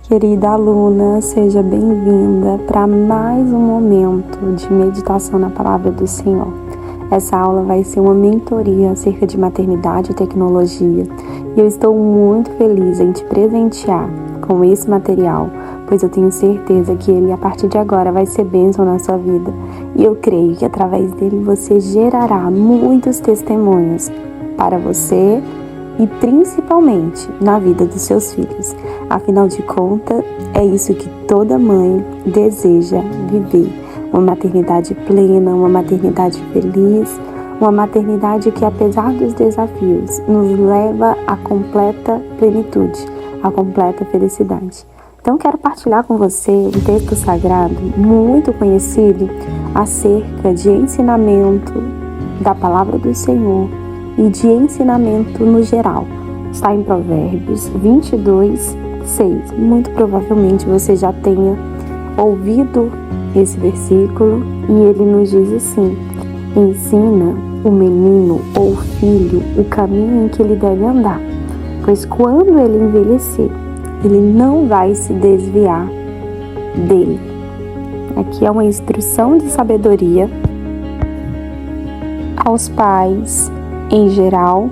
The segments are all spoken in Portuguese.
Querida aluna, seja bem-vinda para mais um momento de meditação na Palavra do Senhor. Essa aula vai ser uma mentoria acerca de maternidade e tecnologia e eu estou muito feliz em te presentear com esse material, pois eu tenho certeza que ele, a partir de agora, vai ser bênção na sua vida e eu creio que através dele você gerará muitos testemunhos para você e principalmente na vida dos seus filhos. Afinal de contas, é isso que toda mãe deseja viver. Uma maternidade plena, uma maternidade feliz, uma maternidade que, apesar dos desafios, nos leva à completa plenitude, à completa felicidade. Então, quero partilhar com você um texto sagrado muito conhecido acerca de ensinamento da Palavra do Senhor e de ensinamento no geral. Está em Provérbios 22, 6. Muito provavelmente você já tenha ouvido esse versículo e ele nos diz assim: ensina o menino ou o filho o caminho em que ele deve andar, pois quando ele envelhecer, ele não vai se desviar dele. Aqui é uma instrução de sabedoria aos pais em geral,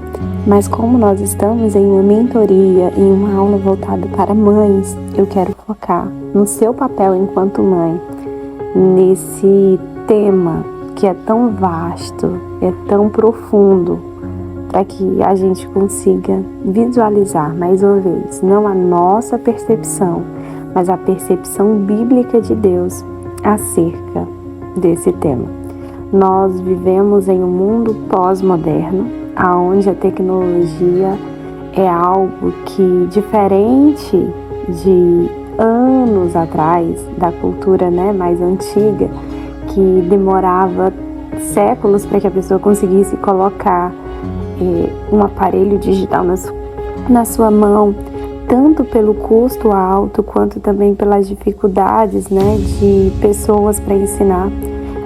mas como nós estamos em uma mentoria, em uma aula voltada para mães, eu quero focar no seu papel enquanto mãe, nesse tema que é tão vasto, é tão profundo, para que a gente consiga visualizar mais uma vez, não a nossa percepção, mas a percepção bíblica de Deus acerca desse tema. Nós vivemos em um mundo pós-moderno, onde a tecnologia é algo que, diferente de anos atrás, da cultura mais antiga, que demorava séculos para que a pessoa conseguisse colocar um aparelho digital na sua mão, tanto pelo custo alto, quanto também pelas dificuldades de pessoas para ensinar.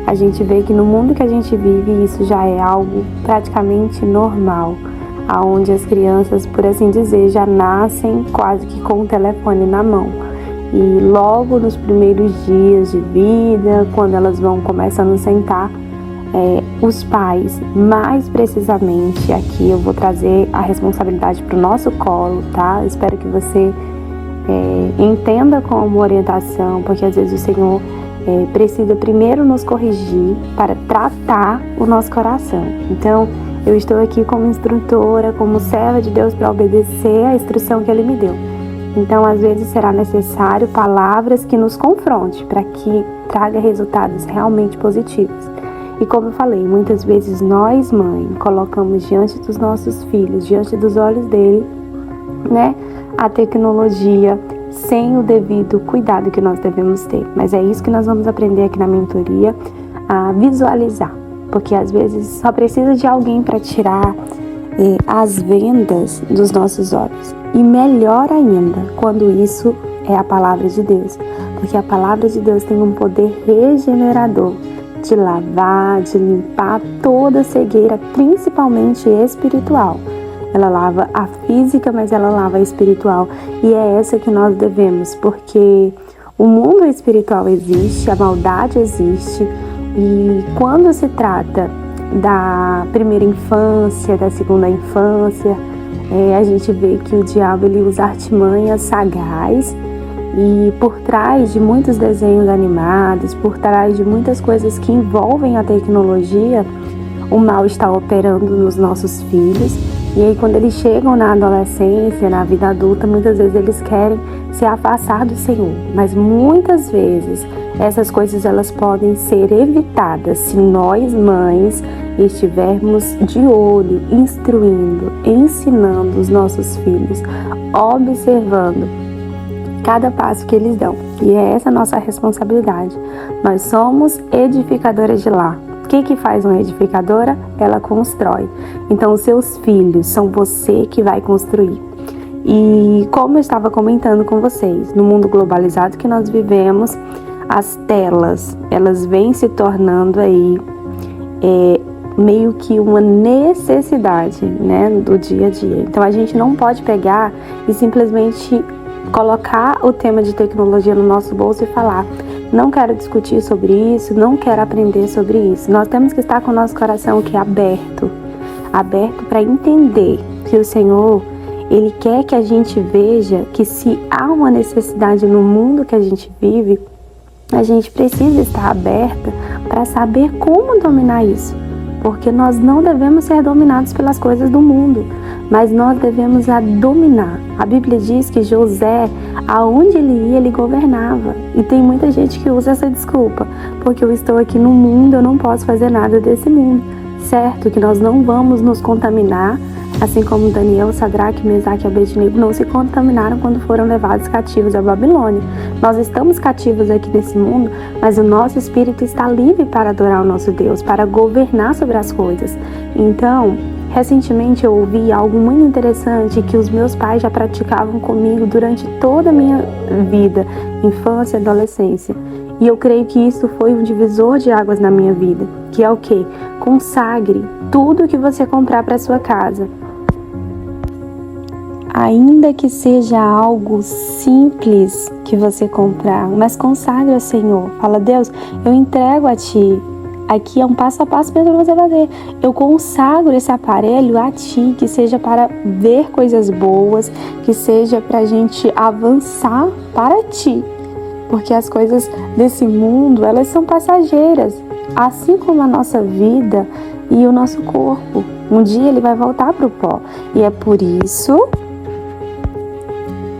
A gente vê que no mundo que a gente vive, isso já é algo praticamente normal, onde as crianças, por assim dizer, já nascem quase que com o telefone na mão. E logo nos primeiros dias de vida, quando elas vão começando a sentar, os pais, mais precisamente, aqui eu vou trazer a responsabilidade para o nosso colo, tá? Espero que você entenda como orientação, porque às vezes o Senhor precisa primeiro nos corrigir para tratar o nosso coração. Então, eu estou aqui como instrutora, como serva de Deus para obedecer a instrução que Ele me deu. Então, às vezes será necessário palavras que nos confronte para que traga resultados realmente positivos. E como eu falei, muitas vezes nós, mãe, colocamos diante dos nossos filhos, diante dos olhos dele, a tecnologia sem o devido cuidado que nós devemos ter. Mas é isso que nós vamos aprender aqui na mentoria, a visualizar. Porque às vezes só precisa de alguém para tirar as vendas dos nossos olhos. E melhor ainda, quando isso é a palavra de Deus. Porque a palavra de Deus tem um poder regenerador de lavar, de limpar toda cegueira, principalmente espiritual. Ela lava a física, mas ela lava a espiritual. E é essa que nós devemos, porque o mundo espiritual existe, a maldade existe. E quando se trata da primeira infância, da segunda infância, a gente vê que o diabo ele usa artimanhas sagaz. E por trás de muitos desenhos animados, por trás de muitas coisas que envolvem a tecnologia, o mal está operando nos nossos filhos. E aí quando eles chegam na adolescência, na vida adulta, muitas vezes eles querem se afastar do Senhor. Mas muitas vezes essas coisas elas podem ser evitadas se nós, mães, estivermos de olho, instruindo, ensinando os nossos filhos, observando cada passo que eles dão. E é essa a nossa responsabilidade. Nós somos edificadoras de lar. O que faz uma edificadora? Ela constrói. Então, os seus filhos são você que vai construir. E como eu estava comentando com vocês, no mundo globalizado que nós vivemos, as telas, elas vêm se tornando aí meio que uma necessidade, do dia a dia. Então, a gente não pode pegar e simplesmente colocar o tema de tecnologia no nosso bolso e falar: não quero discutir sobre isso, não quero aprender sobre isso. Nós temos que estar com o nosso coração aberto para entender que o Senhor, Ele quer que a gente veja que se há uma necessidade no mundo que a gente vive, a gente precisa estar aberta para saber como dominar isso. Porque nós não devemos ser dominados pelas coisas do mundo, mas nós devemos dominar. A Bíblia diz que José, aonde ele ia, ele governava. E tem muita gente que usa essa desculpa, porque eu estou aqui no mundo, eu não posso fazer nada desse mundo. Certo que nós não vamos nos contaminar, assim como Daniel, Sadraque, Mesaque e Abednego não se contaminaram quando foram levados cativos à Babilônia. Nós estamos cativos aqui nesse mundo, mas o nosso espírito está livre para adorar o nosso Deus, para governar sobre as coisas. Então, recentemente eu ouvi algo muito interessante que os meus pais já praticavam comigo durante toda a minha vida, infância e adolescência. E eu creio que isso foi um divisor de águas na minha vida, que é o quê? Consagre tudo que você comprar para sua casa. Ainda que seja algo simples que você comprar, mas consagre ao Senhor. Fala: Deus, eu entrego a Ti. Aqui é um passo a passo para você fazer. Eu consagro esse aparelho a Ti, que seja para ver coisas boas, que seja para a gente avançar para Ti. Porque as coisas desse mundo, elas são passageiras, assim como a nossa vida e o nosso corpo. Um dia ele vai voltar para o pó. E é por isso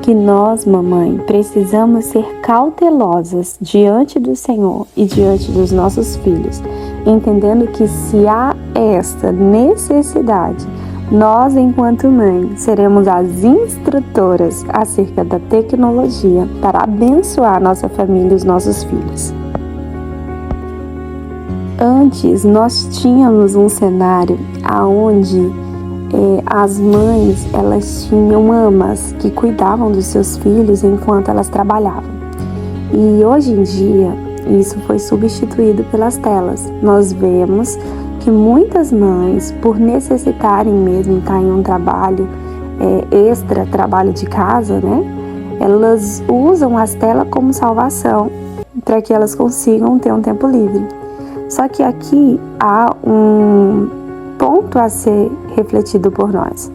que nós, mamãe, precisamos ser cautelosas diante do Senhor e diante dos nossos filhos, entendendo que se há esta necessidade, nós, enquanto mãe, seremos as instrutoras acerca da tecnologia para abençoar a nossa família e os nossos filhos. Antes, nós tínhamos um cenário onde as mães, elas tinham mamas que cuidavam dos seus filhos enquanto elas trabalhavam. E hoje em dia, isso foi substituído pelas telas. Nós vemos que muitas mães, por necessitarem mesmo estar em um trabalho extra, trabalho de casa, né? Elas usam as telas como salvação para que elas consigam ter um tempo livre. Só que aqui há um ponto a ser refletido por nós.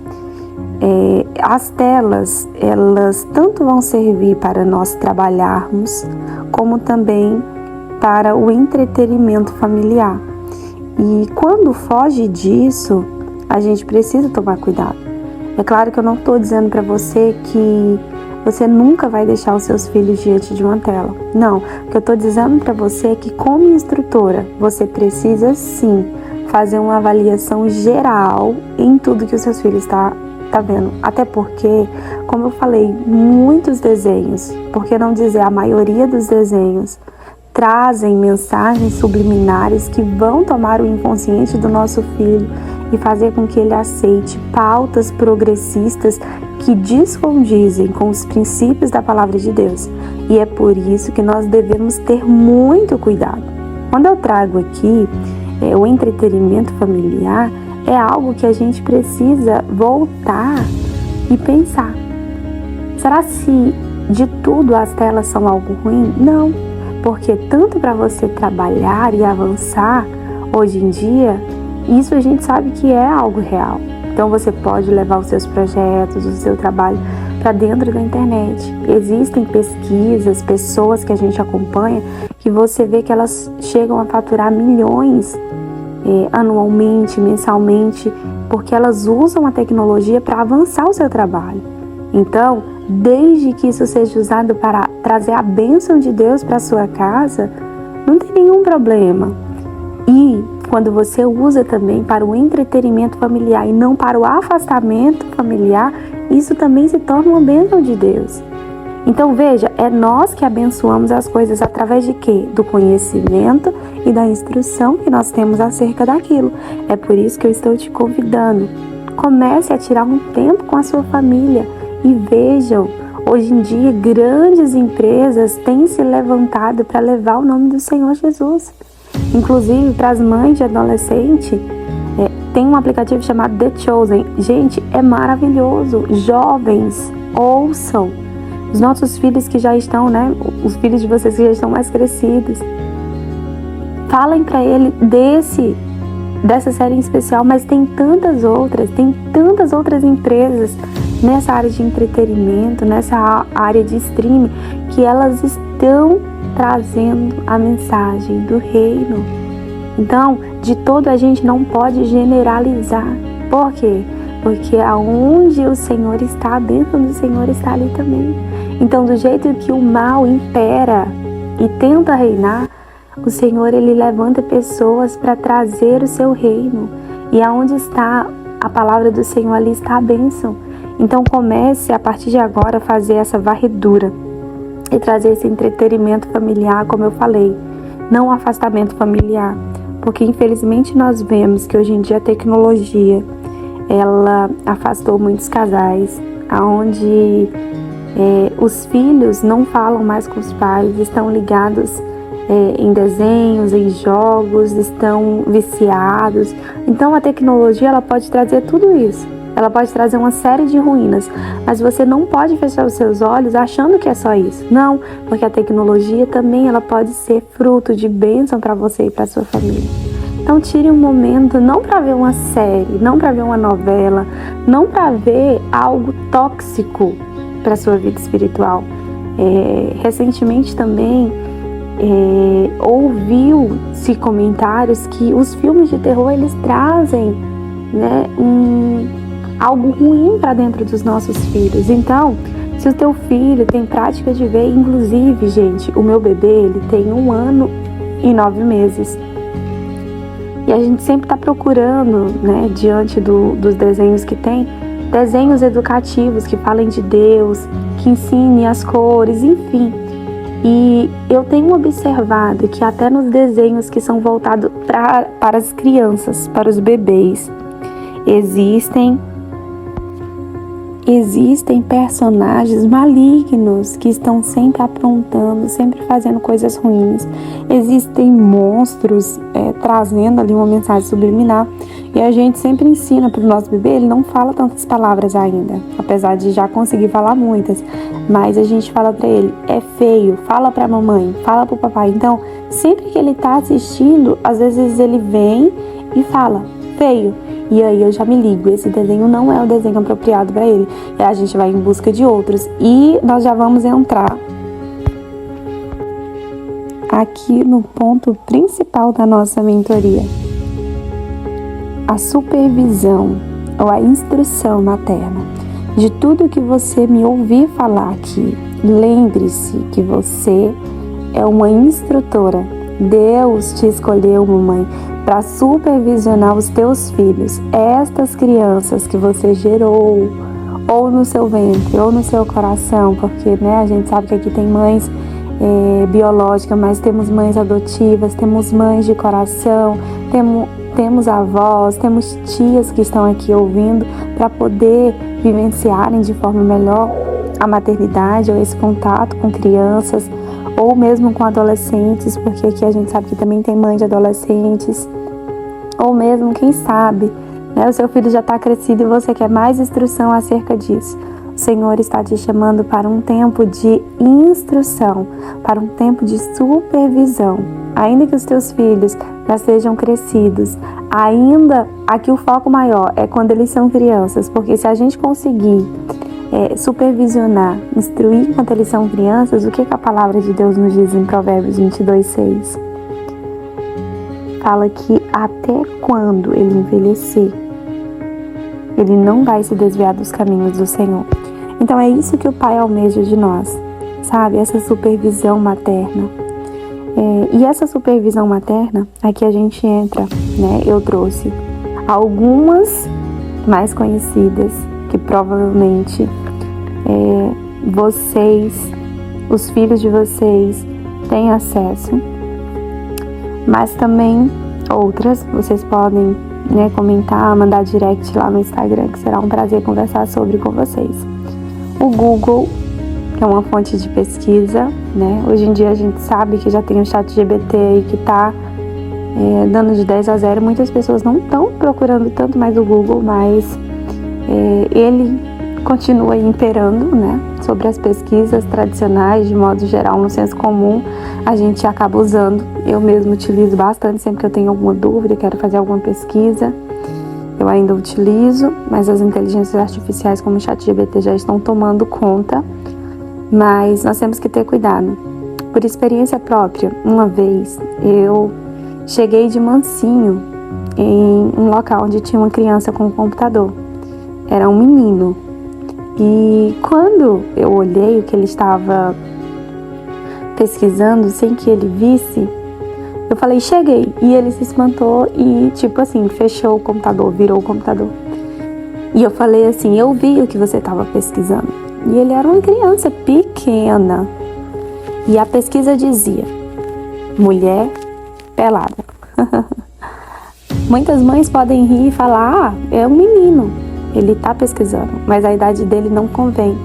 As telas, elas tanto vão servir para nós trabalharmos, como também para o entretenimento familiar. E quando foge disso, a gente precisa tomar cuidado. É claro que eu não estou dizendo para você que você nunca vai deixar os seus filhos diante de uma tela. Não, o que eu estou dizendo para você é que, como instrutora, você precisa sim fazer uma avaliação geral em tudo que os seus filhos tá vendo. Até porque, como eu falei, muitos desenhos, por que não dizer a maioria dos desenhos, trazem mensagens subliminares que vão tomar o inconsciente do nosso filho e fazer com que ele aceite pautas progressistas que descondizem com os princípios da palavra de Deus. E é por isso que nós devemos ter muito cuidado. Quando eu trago aqui o entretenimento familiar, é algo que a gente precisa voltar e pensar. Será se de tudo as telas são algo ruim? Não. Porque tanto para você trabalhar e avançar, hoje em dia, isso a gente sabe que é algo real. Então você pode levar os seus projetos, o seu trabalho para dentro da internet. Existem pesquisas, pessoas que a gente acompanha, que você vê que elas chegam a faturar milhões anualmente, mensalmente, porque elas usam a tecnologia para avançar o seu trabalho. Então, desde que isso seja usado para trazer a bênção de Deus para a sua casa, não tem nenhum problema. E quando você usa também para o entretenimento familiar e não para o afastamento familiar, isso também se torna uma bênção de Deus. Então veja, é nós que abençoamos as coisas através de quê? Do conhecimento e da instrução que nós temos acerca daquilo. É por isso que eu estou te convidando. Comece a tirar um tempo com a sua família e vejam, hoje em dia grandes empresas têm se levantado para levar o nome do Senhor Jesus. Inclusive para as mães de adolescente, tem um aplicativo chamado The Chosen. Gente, é maravilhoso. Jovens, ouçam. os nossos filhos que já estão, né, os filhos de vocês que já estão mais crescidos. Falem para ele dessa série em especial, mas tem tantas outras empresas nessa área de entretenimento, nessa área de streaming, que elas estão trazendo a mensagem do reino. Então, de todo a gente não pode generalizar. Por quê? Porque aonde o Senhor está, a bênção do Senhor está ali também. Então, do jeito que o mal impera e tenta reinar, o Senhor, Ele levanta pessoas para trazer o seu reino. E aonde está a palavra do Senhor, ali está a bênção. Então, comece a partir de agora a fazer essa varredura e trazer esse entretenimento familiar, como eu falei, não afastamento familiar. Porque infelizmente nós vemos que hoje em dia a tecnologia, ela afastou muitos casais, onde os filhos não falam mais com os pais, estão ligados em desenhos, em jogos, estão viciados. Então a tecnologia, ela pode trazer tudo isso. Ela pode trazer uma série de ruínas, mas você não pode fechar os seus olhos achando que é só isso. Não, porque a tecnologia também ela pode ser fruto de bênção para você e para sua família. Então tire um momento não para ver uma série, não para ver uma novela, não para ver algo tóxico para sua vida espiritual. Recentemente também ouviu-se comentários que os filmes de terror eles trazem, né, algo ruim para dentro dos nossos filhos. Então, se o teu filho tem prática de ver, inclusive, gente, o meu bebê, ele tem 1 ano e 9 meses. E a gente sempre está procurando, né, diante dos desenhos que tem, desenhos educativos que falem de Deus, que ensinem as cores, enfim. E eu tenho observado que até nos desenhos que são voltados para as crianças, para os bebês, existem personagens malignos que estão sempre aprontando, sempre fazendo coisas ruins. Existem monstros trazendo ali uma mensagem subliminar. E a gente sempre ensina para o nosso bebê, ele não fala tantas palavras ainda, apesar de já conseguir falar muitas. Mas a gente fala para ele, é feio, fala para a mamãe, fala para o papai. Então, sempre que ele está assistindo, às vezes ele vem e fala, feio. E aí eu já me ligo, esse desenho não é o desenho apropriado para ele. E a gente vai em busca de outros. E nós já vamos entrar aqui no ponto principal da nossa mentoria. A supervisão ou a instrução materna. De tudo que você me ouvir falar aqui, lembre-se que você é uma instrutora. Deus te escolheu, mamãe, para supervisionar os teus filhos, estas crianças que você gerou, ou no seu ventre, ou no seu coração, porque, né, a gente sabe que aqui tem mães biológicas, mas temos mães adotivas, temos mães de coração, temos avós, temos tias que estão aqui ouvindo para poder vivenciarem de forma melhor a maternidade ou esse contato com crianças, ou mesmo com adolescentes, porque aqui a gente sabe que também tem mãe de adolescentes, ou mesmo, quem sabe, né, o seu filho já está crescido e você quer mais instrução acerca disso. O Senhor está te chamando para um tempo de instrução, para um tempo de supervisão. Ainda que os teus filhos já sejam crescidos, ainda aqui o foco maior é quando eles são crianças, porque se a gente conseguir supervisionar, instruir enquanto eles são crianças, o que a palavra de Deus nos diz em Provérbios 22:6? Fala que até quando ele envelhecer, ele não vai se desviar dos caminhos do Senhor. Então é isso que o Pai almeja de nós, sabe? Essa supervisão materna. E essa supervisão materna, aqui a gente entra, né? Eu trouxe algumas mais conhecidas, que provavelmente vocês, os filhos de vocês, têm acesso, mas também outras, vocês podem, né, comentar, mandar direct lá no Instagram, que será um prazer conversar sobre com vocês. O Google, que é uma fonte de pesquisa, né? Hoje em dia a gente sabe que já tem o ChatGPT aí que está dando de 10-0. Muitas pessoas não estão procurando tanto mais o Google, mas ele continua imperando, né? Sobre as pesquisas tradicionais, de modo geral, no senso comum, a gente acaba usando. Eu mesmo utilizo bastante sempre que eu tenho alguma dúvida, quero fazer alguma pesquisa. Eu ainda utilizo, mas as inteligências artificiais como o ChatGPT já estão tomando conta. Mas nós temos que ter cuidado. Por experiência própria, uma vez eu cheguei de mansinho em um local onde tinha uma criança com um computador. Era um menino. E quando eu olhei o que ele estava pesquisando, sem que ele visse, eu falei, cheguei. E ele se espantou e, tipo assim, fechou o computador, virou o computador. E eu falei assim, eu vi o que você estava pesquisando. E ele era uma criança pequena. E a pesquisa dizia, mulher pelada. Muitas mães podem rir e falar, é um menino, ele está pesquisando, mas a idade dele não convém.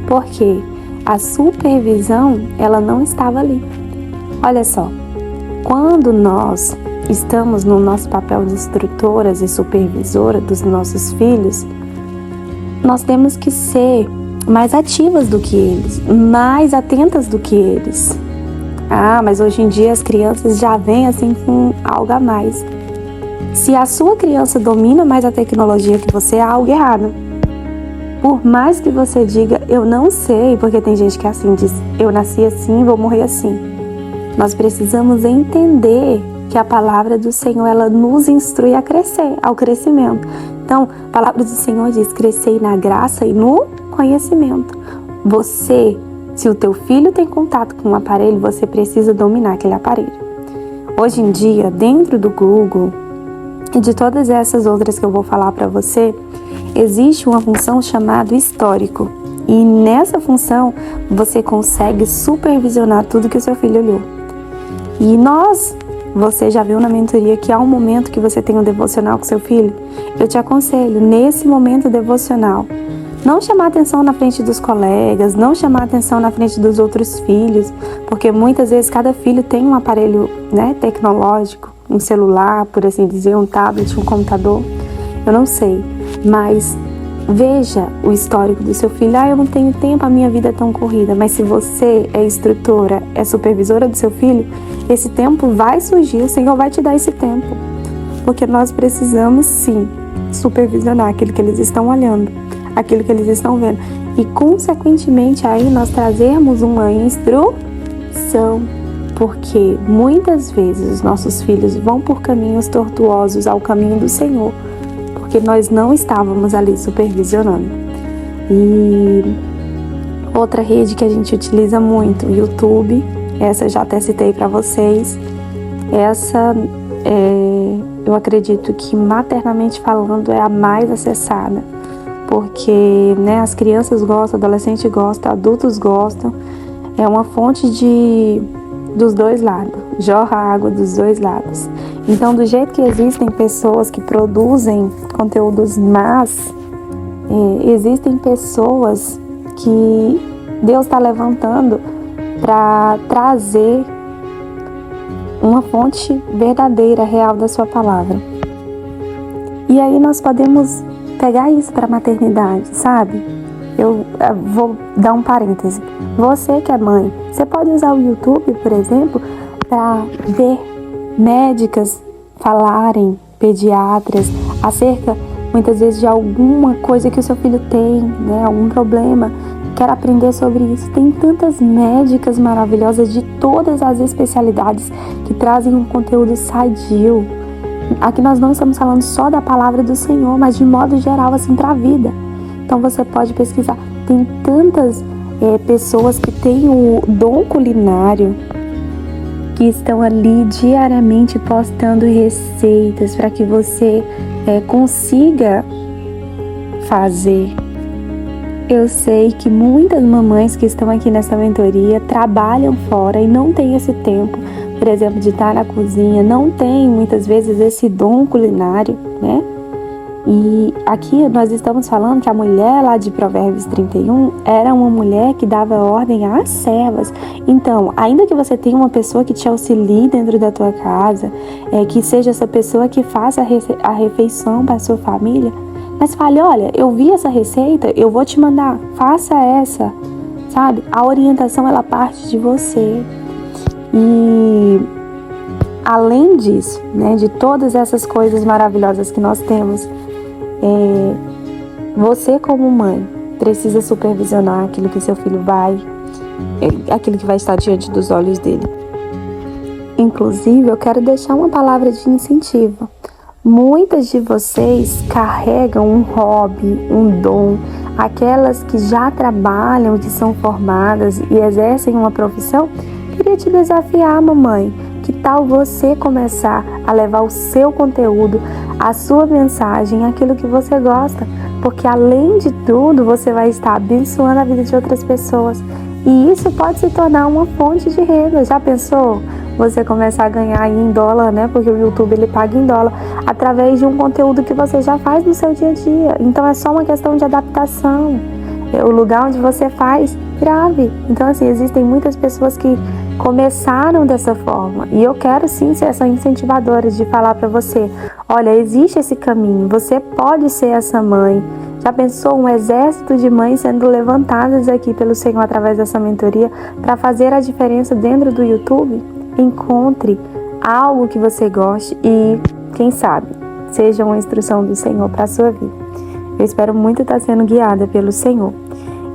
Por quê? A supervisão, ela não estava ali. Olha só, quando nós estamos no nosso papel de instrutoras e supervisora dos nossos filhos, nós temos que ser mais ativas do que eles, mais atentas do que eles. Mas hoje em dia as crianças já vêm assim com algo a mais. Se a sua criança domina mais a tecnologia que você, há algo errado. Por mais que você diga, eu não sei, porque tem gente que assim diz, eu nasci assim, vou morrer assim. Nós precisamos entender que a palavra do Senhor, ela nos instrui a crescer, ao crescimento. Então, a palavra do Senhor diz, crescei na graça e no conhecimento. Você, se o teu filho tem contato com um aparelho, você precisa dominar aquele aparelho. Hoje em dia, dentro do Google e de todas essas outras que eu vou falar para você, existe uma função chamada histórico. E nessa função, você consegue supervisionar tudo que o seu filho olhou. E você já viu na mentoria que há um momento que você tem um devocional com seu filho? Eu te aconselho, nesse momento devocional, não chamar atenção na frente dos colegas, não chamar atenção na frente dos outros filhos, porque muitas vezes cada filho tem um aparelho, né, tecnológico, um celular, por assim dizer, um tablet, um computador, eu não sei, mas veja o histórico do seu filho. Eu não tenho tempo, a minha vida é tão corrida, mas se você é instrutora, é supervisora do seu filho, esse tempo vai surgir, o Senhor vai te dar esse tempo, porque nós precisamos sim supervisionar aquilo que eles estão olhando, aquilo que eles estão vendo, e consequentemente aí nós trazermos uma instrução, porque muitas vezes os nossos filhos vão por caminhos tortuosos ao caminho do Senhor, porque nós não estávamos ali supervisionando. E outra rede que a gente utiliza muito, o YouTube, essa eu já até citei para vocês, essa eu acredito que maternamente falando é a mais acessada, porque, né, as crianças gostam, adolescentes gostam, adultos gostam, é uma fonte dos dois lados, jorra água dos dois lados. Então, do jeito que existem pessoas que produzem conteúdos más, existem pessoas que Deus está levantando para trazer uma fonte verdadeira, real da sua palavra. E aí nós podemos pegar isso para a maternidade, sabe? Eu vou dar um parêntese. Você que é mãe, você pode usar o YouTube, por exemplo, para ver médicas falarem, pediatras, acerca, muitas vezes, de alguma coisa que o seu filho tem, né? Algum problema, quer aprender sobre isso. Tem tantas médicas maravilhosas de todas as especialidades que trazem um conteúdo sadio. Aqui nós não estamos falando só da palavra do Senhor, mas de modo geral, assim, para a vida. Então você pode pesquisar. Tem tantas pessoas que têm o dom culinário, que estão ali diariamente postando receitas para que você consiga fazer. Eu sei que muitas mamães que estão aqui nessa mentoria trabalham fora e não têm esse tempo, por exemplo, de estar na cozinha, não tem muitas vezes esse dom culinário, né? E aqui nós estamos falando que a mulher lá de Provérbios 31 era uma mulher que dava ordem às servas. Então, ainda que você tenha uma pessoa que te auxilie dentro da tua casa, que seja essa pessoa que faça a refeição para a sua família, mas fale, olha, eu vi essa receita, eu vou te mandar, faça essa, sabe? A orientação, ela parte de você. E além disso, né, de todas essas coisas maravilhosas que nós temos, você como mãe precisa supervisionar aquilo que seu filho aquilo que vai estar diante dos olhos dele. Inclusive, eu quero deixar uma palavra de incentivo. Muitas de vocês carregam um hobby, um dom, aquelas que já trabalham, que são formadas e exercem uma profissão. Queria te desafiar, mamãe. Que tal você começar a levar o seu conteúdo, a sua mensagem, aquilo que você gosta? Porque além de tudo, você vai estar abençoando a vida de outras pessoas. E isso pode se tornar uma fonte de renda. Já pensou? Você começar a ganhar aí em dólar, né? Porque o YouTube ele paga em dólar, através de um conteúdo que você já faz no seu dia a dia. Então é só uma questão de adaptação. O lugar onde você faz, grave. Então assim, existem muitas pessoas que começaram dessa forma. E eu quero sim ser essa incentivadora de falar para você, olha, existe esse caminho, você pode ser essa mãe. Já pensou um exército de mães sendo levantadas aqui pelo Senhor através dessa mentoria para fazer a diferença dentro do YouTube? Encontre algo que você goste e, quem sabe, seja uma instrução do Senhor para a sua vida. Eu espero muito estar sendo guiada pelo Senhor.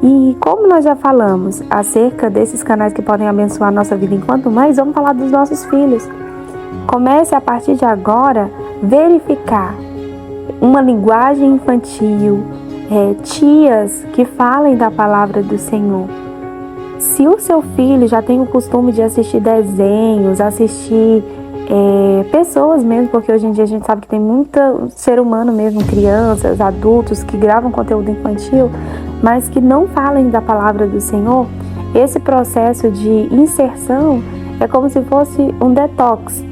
E como nós já falamos acerca desses canais que podem abençoar a nossa vida enquanto mães, vamos falar dos nossos filhos. Comece a partir de agora verificar uma linguagem infantil, tias que falem da palavra do Senhor. Se o seu filho já tem o costume de assistir desenhos, assistir pessoas mesmo, porque hoje em dia a gente sabe que tem muito ser humano mesmo, crianças, adultos que gravam conteúdo infantil, mas que não falem da palavra do Senhor, esse processo de inserção é como se fosse um detox,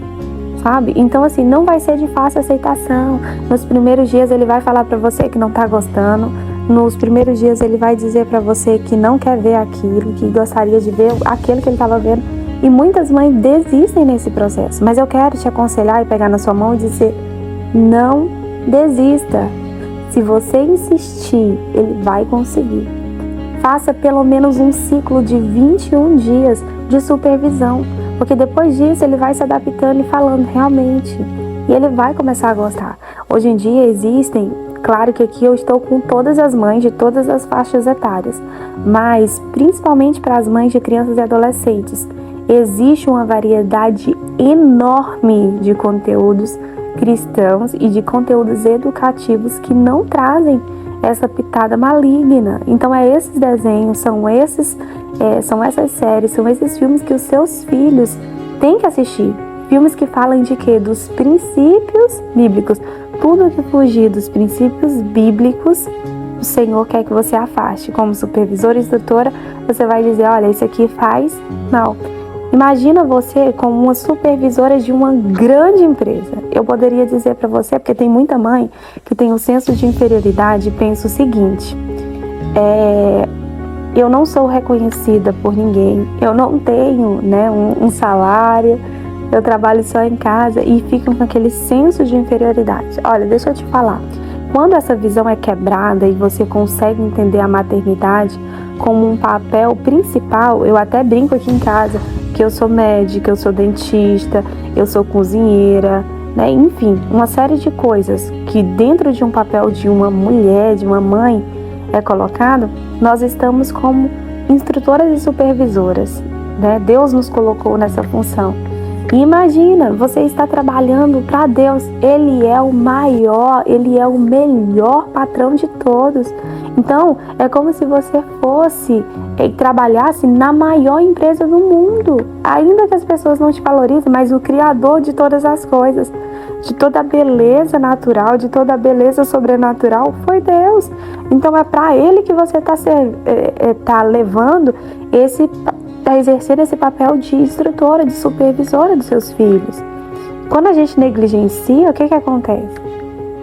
sabe? Então assim, não vai ser de fácil aceitação. Nos primeiros dias ele vai falar para você que não tá gostando, nos primeiros dias ele vai dizer para você que não quer ver aquilo, que gostaria de ver aquilo que ele estava vendo. E muitas mães desistem nesse processo. Mas eu quero te aconselhar e pegar na sua mão e dizer, não desista. Se você insistir, ele vai conseguir. Faça pelo menos um ciclo de 21 dias de supervisão. Porque depois disso ele vai se adaptando e falando realmente. E ele vai começar a gostar. Hoje em dia existem, claro que aqui eu estou com todas as mães de todas as faixas etárias. Mas principalmente para as mães de crianças e adolescentes. Existe uma variedade enorme de conteúdos cristãos e de conteúdos educativos que não trazem essa pitada maligna. Então esses desenhos, são essas séries, são esses filmes que os seus filhos têm que assistir. Filmes que falam de quê? Dos princípios bíblicos. Tudo que fugir dos princípios bíblicos, o Senhor quer que você afaste. Como supervisora e instrutora, você vai dizer, olha, isso aqui faz mal. Imagina você como uma supervisora de uma grande empresa. Eu poderia dizer para você, porque tem muita mãe que tem um senso de inferioridade e pensa o seguinte, eu não sou reconhecida por ninguém, eu não tenho, né, um salário, eu trabalho só em casa e ficam com aquele senso de inferioridade. Olha, deixa eu te falar, quando essa visão é quebrada e você consegue entender a maternidade como um papel principal, eu até brinco aqui em casa, que eu sou médica, eu sou dentista, eu sou cozinheira, né? Enfim, uma série de coisas que dentro de um papel de uma mulher, de uma mãe, é colocado, nós estamos como instrutoras e supervisoras, né? Deus nos colocou nessa função. E imagina, você está trabalhando para Deus, Ele é o maior, Ele é o melhor patrão de todos. Então, é como se você fosse e trabalhasse na maior empresa do mundo. Ainda que as pessoas não te valorizem, mas o Criador de todas as coisas, de toda a beleza natural, de toda a beleza sobrenatural, foi Deus. Então, é para Ele que você está levando está exercendo esse papel de instrutora, de supervisora dos seus filhos. Quando a gente negligencia, o que acontece?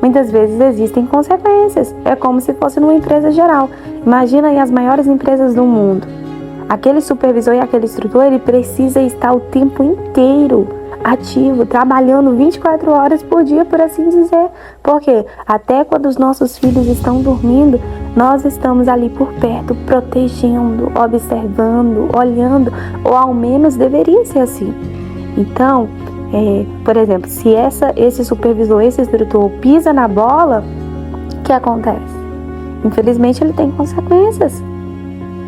Muitas vezes existem consequências. É como se fosse numa empresa geral. Imagina aí as maiores empresas do mundo. Aquele supervisor e aquele instrutor, ele precisa estar o tempo inteiro ativo, trabalhando 24 horas por dia, por assim dizer. Porque até quando os nossos filhos estão dormindo, nós estamos ali por perto, protegendo, observando, olhando, ou ao menos deveria ser assim. Então, por exemplo, se esse supervisor, esse instrutor pisa na bola, o que acontece? Infelizmente, ele tem consequências.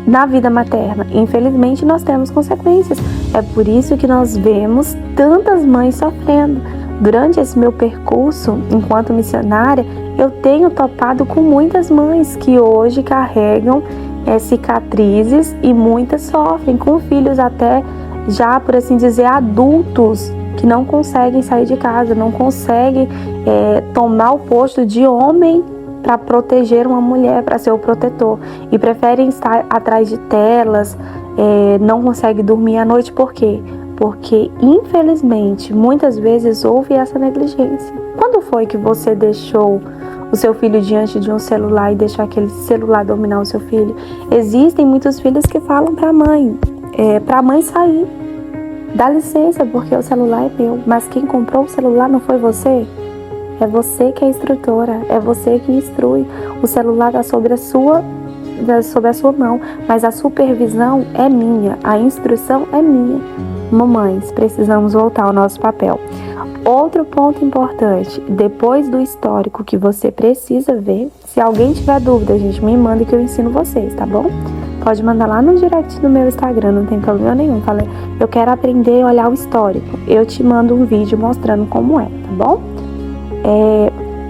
Na vida materna, infelizmente, nós temos consequências. É por isso que nós vemos tantas mães sofrendo. Durante esse meu percurso, enquanto missionária, eu tenho topado com muitas mães que hoje carregam cicatrizes e muitas sofrem, com filhos até já, por assim dizer, adultos, que não conseguem sair de casa, não conseguem tomar o posto de homem para proteger uma mulher, para ser o protetor, e preferem estar atrás de telas, não conseguem dormir à noite. Por quê? Porque, infelizmente, muitas vezes houve essa negligência. Quando foi que você deixou o seu filho diante de um celular e deixou aquele celular dominar o seu filho? Existem muitos filhos que falam para a mãe sair. Dá licença, porque o celular é meu, mas quem comprou o celular não foi você? É você que é instrutora, é você que instrui. O celular está sobre a sua mão, mas a supervisão é minha, a instrução é minha. Mamães, precisamos voltar ao nosso papel. Outro ponto importante, depois do histórico que você precisa ver, se alguém tiver dúvida, gente, me manda que eu ensino vocês, tá bom? Pode mandar lá no direct do meu Instagram, não tem problema nenhum. Falei, eu quero aprender a olhar o histórico. Eu te mando um vídeo mostrando como é, tá bom?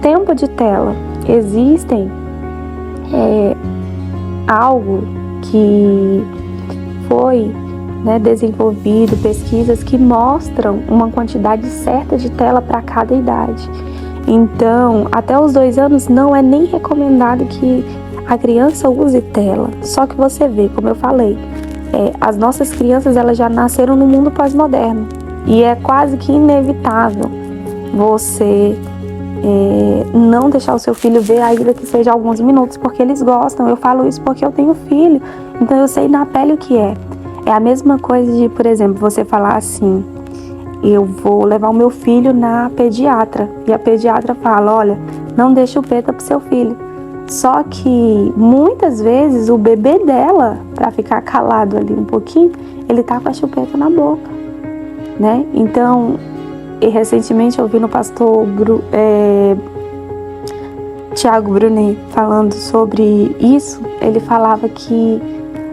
Tempo de tela. Existem algo que foi desenvolvido, pesquisas que mostram uma quantidade certa de tela para cada idade. Então, até os 2 anos não é nem recomendado que a criança use tela. Só que você vê, como eu falei, as nossas crianças elas já nasceram no mundo pós-moderno e é quase que inevitável você não deixar o seu filho ver, ainda que seja alguns minutos, porque eles gostam. Eu falo isso porque eu tenho filho, então eu sei na pele o que é. É a mesma coisa de, por exemplo, você falar assim, eu vou levar o meu filho na pediatra, e a pediatra fala, olha, não dê chupeta pro seu filho. Só que muitas vezes o bebê dela, para ficar calado ali um pouquinho, ele tá com a chupeta na boca, né? Então, e recentemente eu ouvi no pastor Tiago Brunet falando sobre isso. Ele falava que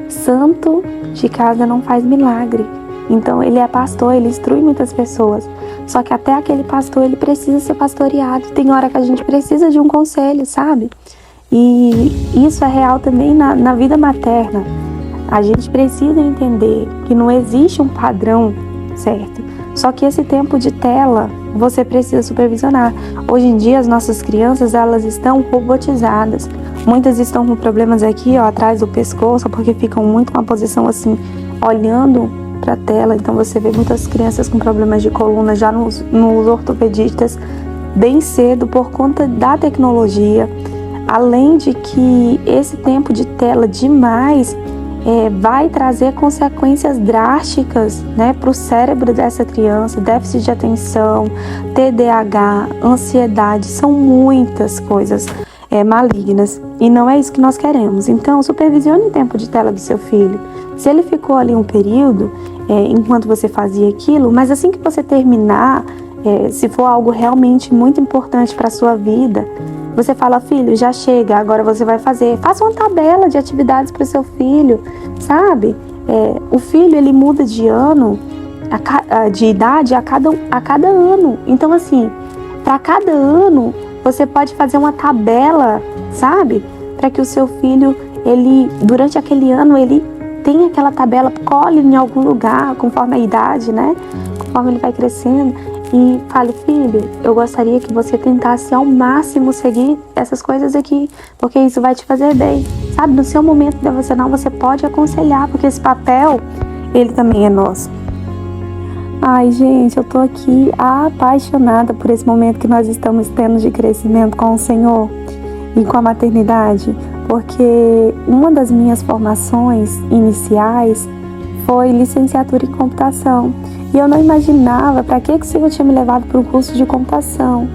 santo de casa não faz milagre. Então ele é pastor, ele instrui muitas pessoas. Só que até aquele pastor, ele precisa ser pastoreado. Tem hora que a gente precisa de um conselho, sabe? E isso é real também na vida materna. A gente precisa entender que não existe um padrão certo. Só que esse tempo de tela, você precisa supervisionar. Hoje em dia, as nossas crianças, elas estão robotizadas. Muitas estão com problemas aqui, atrás do pescoço, porque ficam muito com a posição assim, olhando para a tela. Então, você vê muitas crianças com problemas de coluna já nos ortopedistas bem cedo por conta da tecnologia. Além de que esse tempo de tela demais vai trazer consequências drásticas, para o cérebro dessa criança, déficit de atenção, TDAH, ansiedade, são muitas coisas malignas e não é isso que nós queremos. Então, supervisione o tempo de tela do seu filho. Se ele ficou ali um período, enquanto você fazia aquilo, mas assim que você terminar, se for algo realmente muito importante para a sua vida, você fala, filho, já chega, agora você vai fazer. Faça uma tabela de atividades para o seu filho, sabe? O filho, ele muda de ano, de idade a cada ano. Então, assim, para cada ano, você pode fazer uma tabela, sabe? Para que o seu filho, ele, durante aquele ano, ele tenha aquela tabela, cole em algum lugar, conforme a idade, conforme ele vai crescendo. E fale, filho, eu gostaria que você tentasse ao máximo seguir essas coisas aqui, porque isso vai te fazer bem, sabe? No seu momento devocional você pode aconselhar, porque esse papel, ele também é nosso. Ai, gente, eu tô aqui apaixonada por esse momento que nós estamos tendo de crescimento com o Senhor e com a maternidade, porque uma das minhas formações iniciais foi licenciatura em computação. E eu não imaginava para que o Senhor tinha me levado para um curso de computação.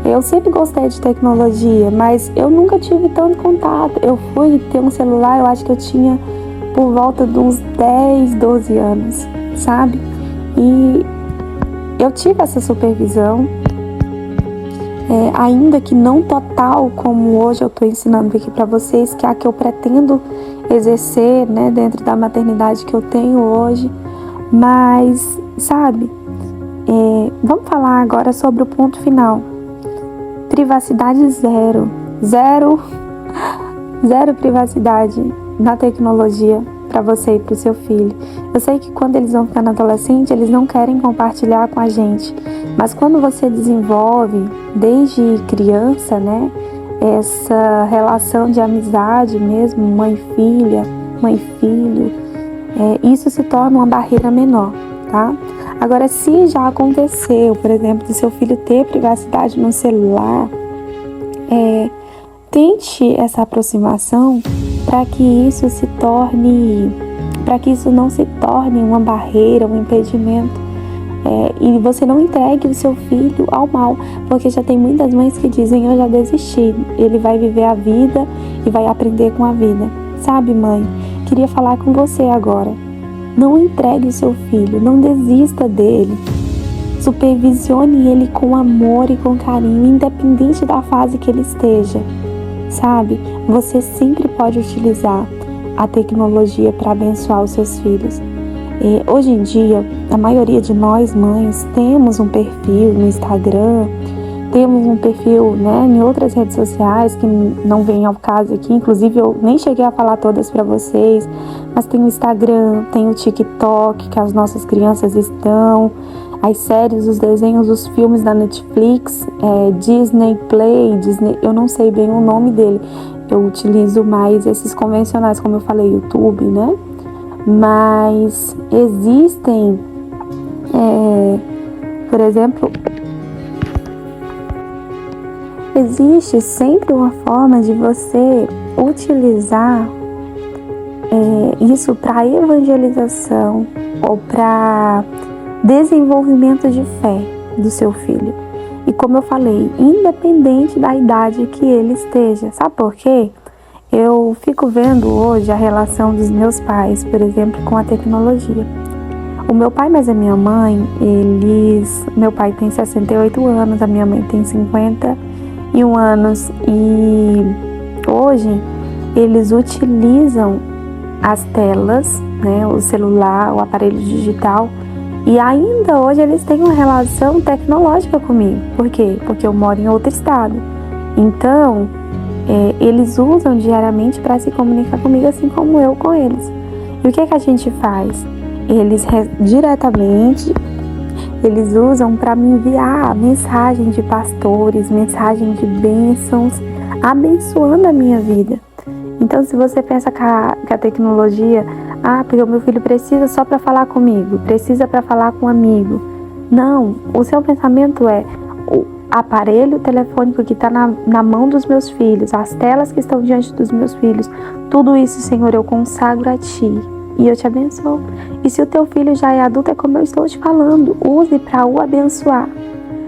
Eu sempre gostei de tecnologia, mas eu nunca tive tanto contato. Eu fui ter um celular, eu acho que eu tinha por volta de uns 10, 12 anos, sabe? E eu tive essa supervisão, ainda que não total, como hoje eu estou ensinando aqui para vocês, que é a que eu pretendo exercer, né, dentro da maternidade que eu tenho hoje. Mas, sabe, vamos falar agora sobre o ponto final. Privacidade zero. Zero privacidade na tecnologia para você e para o seu filho. Eu sei que quando eles vão ficando adolescentes, eles não querem compartilhar com a gente. Mas quando você desenvolve, desde criança, né, essa relação de amizade mesmo, mãe-filha, mãe-filho, isso se torna uma barreira menor, tá? Agora, se já aconteceu, por exemplo, de seu filho ter privacidade no celular, tente essa aproximação para que isso não se torne uma barreira, um impedimento, e você não entregue o seu filho ao mal, porque já tem muitas mães que dizem: eu já desisti, ele vai viver a vida e vai aprender com a vida. Sabe, mãe, queria falar com você agora. Não entregue o seu filho, não desista dele. Supervisione ele com amor e com carinho, independente da fase que ele esteja. Sabe, você sempre pode utilizar a tecnologia para abençoar os seus filhos. Hoje em dia, a maioria de nós, mães, temos um perfil no Instagram, temos um perfil, né, em outras redes sociais que não vem ao caso aqui. Inclusive, eu nem cheguei a falar todas para vocês, mas tem o Instagram, tem o TikTok, que as nossas crianças estão, as séries, os desenhos, os filmes da Netflix, Disney Play, eu não sei bem o nome dele. Eu utilizo mais esses convencionais, como eu falei, YouTube, né? Mas existem, por exemplo, existe sempre uma forma de você utilizar isso para evangelização ou para desenvolvimento de fé do seu filho. E como eu falei, independente da idade que ele esteja. Sabe por quê? Eu fico vendo hoje a relação dos meus pais, por exemplo, com a tecnologia. O meu pai mais a minha mãe, meu pai tem 68 anos, a minha mãe tem 51 anos, e hoje eles utilizam as telas, né, o celular, o aparelho digital, e ainda hoje eles têm uma relação tecnológica comigo. Por quê? Porque eu moro em outro estado. Então, eles usam diariamente para se comunicar comigo, assim como eu com eles. E o que a gente faz? Eles diretamente, eles usam para me enviar mensagem de pastores, mensagem de bênçãos, abençoando a minha vida. Então, se você pensa que a tecnologia, porque o meu filho precisa só para falar comigo, precisa para falar com um amigo. Não, o seu pensamento é: o aparelho telefônico que está na mão dos meus filhos, as telas que estão diante dos meus filhos, tudo isso, Senhor, eu consagro a Ti e eu te abençoo. E se o teu filho já é adulto, é como eu estou te falando, use para o abençoar.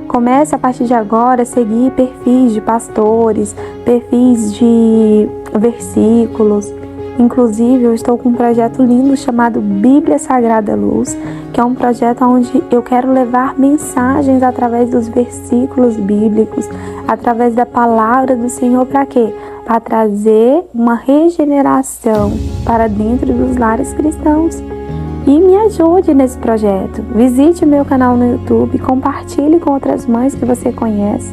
Comece a partir de agora a seguir perfis de pastores, perfis de versículos. Inclusive, eu estou com um projeto lindo chamado Bíblia Sagrada Luz, que é um projeto onde eu quero levar mensagens através dos versículos bíblicos, através da palavra do Senhor. Para quê? Para trazer uma regeneração para dentro dos lares cristãos. E me ajude nesse projeto. Visite o meu canal no YouTube, compartilhe com outras mães que você conhece,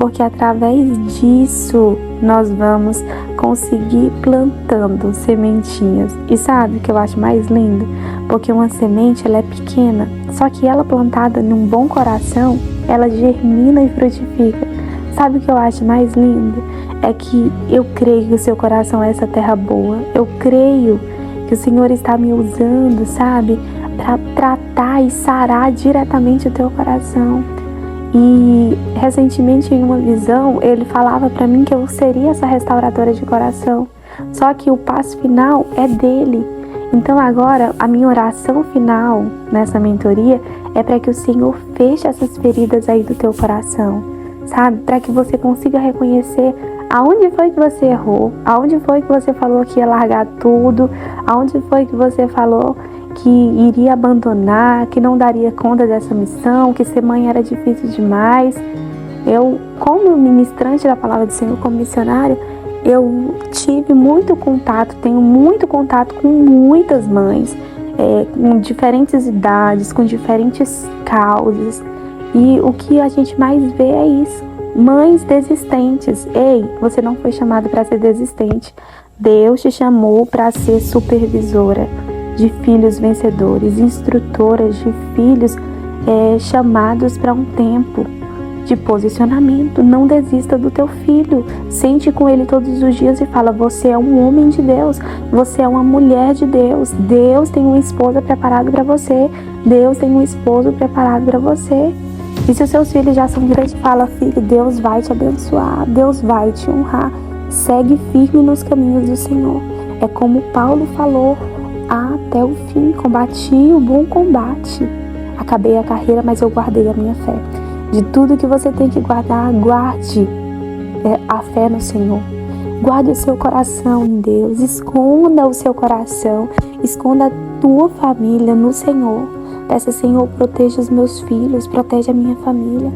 porque através disso nós vamos conseguir plantando sementinhas. E sabe o que eu acho mais lindo? Porque uma semente, ela é pequena, só que ela plantada num bom coração, ela germina e frutifica. Sabe o que eu acho mais lindo? É que eu creio que o seu coração é essa terra boa. Eu creio que o Senhor está me usando, sabe, para tratar e sarar diretamente o teu coração. E recentemente, em uma visão, ele falava para mim que eu seria essa restauradora de coração. Só que o passo final é dele. Então agora, a minha oração final nessa mentoria é para que o Senhor feche essas feridas aí do teu coração, sabe? Para que você consiga reconhecer aonde foi que você errou, aonde foi que você falou que ia largar tudo, aonde foi que você falou que iria abandonar, que não daria conta dessa missão, que ser mãe era difícil demais. Eu, como ministrante da Palavra do Senhor, como missionária, eu tive muito contato, tenho muito contato com muitas mães, com diferentes idades, com diferentes causas. E o que a gente mais vê é isso: mães desistentes. Ei, você não foi chamado para ser desistente. Deus te chamou para ser supervisora de filhos vencedores, instrutoras de filhos chamados para um tempo de posicionamento. Não desista do teu filho. Sente com ele todos os dias e fala: você é um homem de Deus, você é uma mulher de Deus. Deus tem uma esposa preparada para você. Deus tem um esposo preparado para você. E se os seus filhos já são grandes, fala: filho, Deus vai te abençoar, Deus vai te honrar. Segue firme nos caminhos do Senhor. É como Paulo falou: até o fim, combati o bom combate. Acabei a carreira, mas eu guardei a minha fé. De tudo que você tem que guardar, guarde a fé no Senhor. Guarde o seu coração em Deus. Esconda o seu coração. Esconda a tua família no Senhor. Peça: Senhor, proteja os meus filhos, protege a minha família.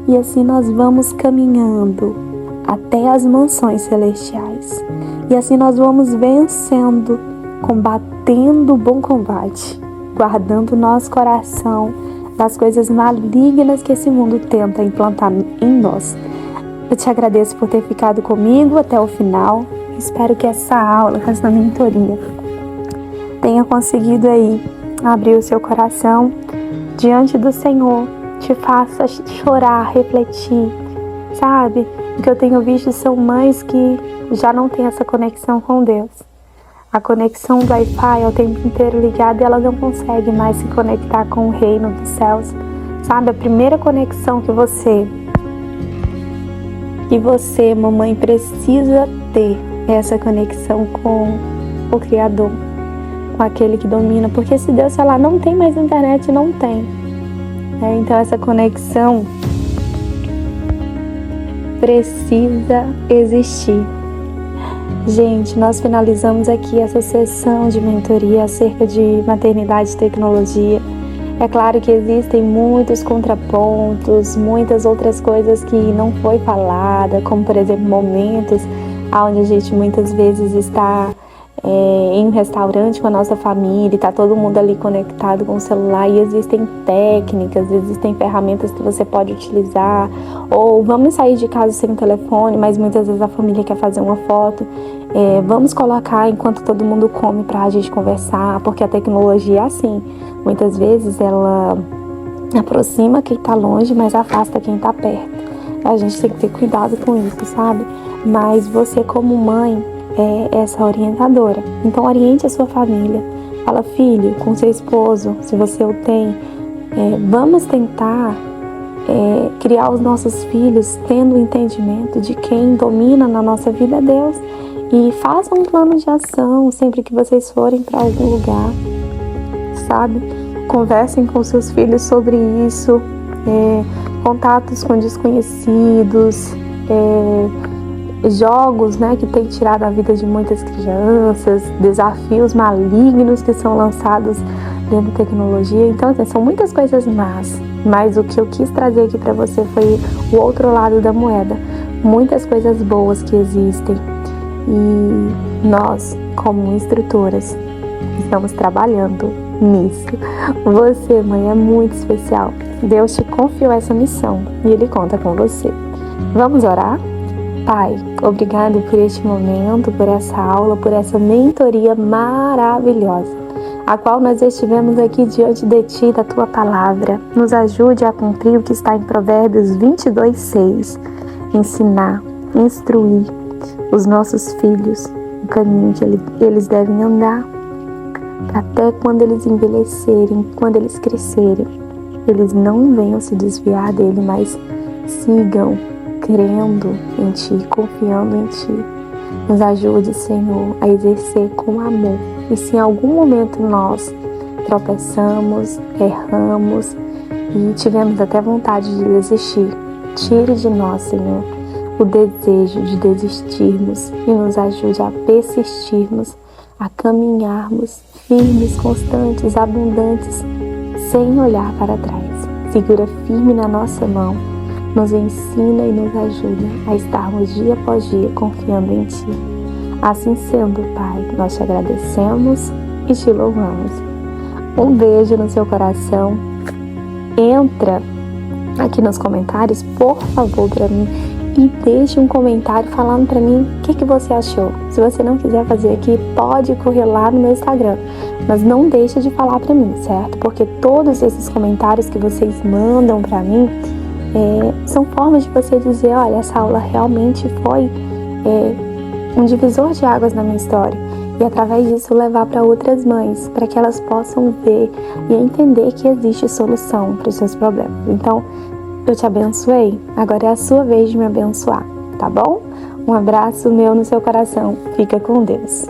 E assim nós vamos caminhando até as mansões celestiais. E assim nós vamos vencendo, combatendo o bom combate, guardando o nosso coração das coisas malignas que esse mundo tenta implantar em nós. Eu te agradeço por ter ficado comigo até o final. Espero que essa aula, essa mentoria, tenha conseguido aí abrir o seu coração diante do Senhor, te faça chorar, refletir, sabe? O que eu tenho visto são mães que já não têm essa conexão com Deus. A conexão do Wi-Fi é o tempo inteiro ligada e ela não consegue mais se conectar com o reino dos céus. Sabe, a primeira conexão que você, mamãe, precisa ter é essa conexão com o Criador, com aquele que domina. Porque se Deus falar, não tem mais internet, não tem. Então essa conexão precisa existir. Gente, nós finalizamos aqui essa sessão de mentoria acerca de maternidade e tecnologia. É claro que existem muitos contrapontos, muitas outras coisas que não foi falada, como por exemplo momentos onde a gente muitas vezes está em um restaurante com a nossa família, está todo mundo ali conectado com o celular e existem técnicas, existem ferramentas que você pode utilizar, ou vamos sair de casa sem telefone, mas muitas vezes a família quer fazer uma foto, vamos colocar enquanto todo mundo come para a gente conversar, porque a tecnologia é assim, muitas vezes ela aproxima quem está longe, mas afasta quem está perto. A gente tem que ter cuidado com isso, sabe? Mas você como mãe é essa orientadora. Então oriente a sua família. Fala: filho, com seu esposo, se você o tem, vamos tentar criar os nossos filhos tendo o entendimento de quem domina na nossa vida é Deus. E faça um plano de ação sempre que vocês forem para algum lugar, sabe? Conversem com seus filhos sobre isso. Contatos com desconhecidos, jogos, né, que tem tirado a vida de muitas crianças, desafios malignos que são lançados dentro da tecnologia. Então, assim, são muitas coisas más, mas o que eu quis trazer aqui para você foi o outro lado da moeda. Muitas coisas boas que existem e nós, como instrutoras, estamos trabalhando nisso. Você, mãe, é muito especial. Deus te confiou essa missão e Ele conta com você. Vamos orar? Pai, obrigado por este momento, por essa aula, por essa mentoria maravilhosa, a qual nós estivemos aqui diante de Ti, da Tua Palavra. Nos ajude a cumprir o que está em Provérbios 22:6, ensinar, instruir os nossos filhos no caminho que eles devem andar, até quando eles envelhecerem, quando eles crescerem, eles não venham se desviar dele, mas sigam crendo em Ti, confiando em Ti. Nos ajude, Senhor, a exercer com amor E se em algum momento nós tropeçamos, erramos e tivemos até vontade de desistir, tire de nós, Senhor, o desejo de desistirmos e nos ajude a persistirmos, a caminharmos firmes, constantes, abundantes, sem olhar para trás. Segura firme na nossa mão, nos ensina e nos ajuda a estarmos dia após dia confiando em Ti. Assim sendo, Pai, nós te agradecemos e te louvamos. Um beijo no seu coração. Entra aqui nos comentários, por favor, para mim, e deixe um comentário falando para mim o que você achou. Se você não quiser fazer aqui, pode correr lá no meu Instagram, mas não deixe de falar para mim, certo? Porque todos esses comentários que vocês mandam para mim são formas de você dizer, olha, essa aula realmente foi um divisor de águas na minha história, e através disso levar para outras mães, para que elas possam ver e entender que existe solução para os seus problemas. Então, eu te abençoei, agora é a sua vez de me abençoar, tá bom? Um abraço meu no seu coração, fica com Deus.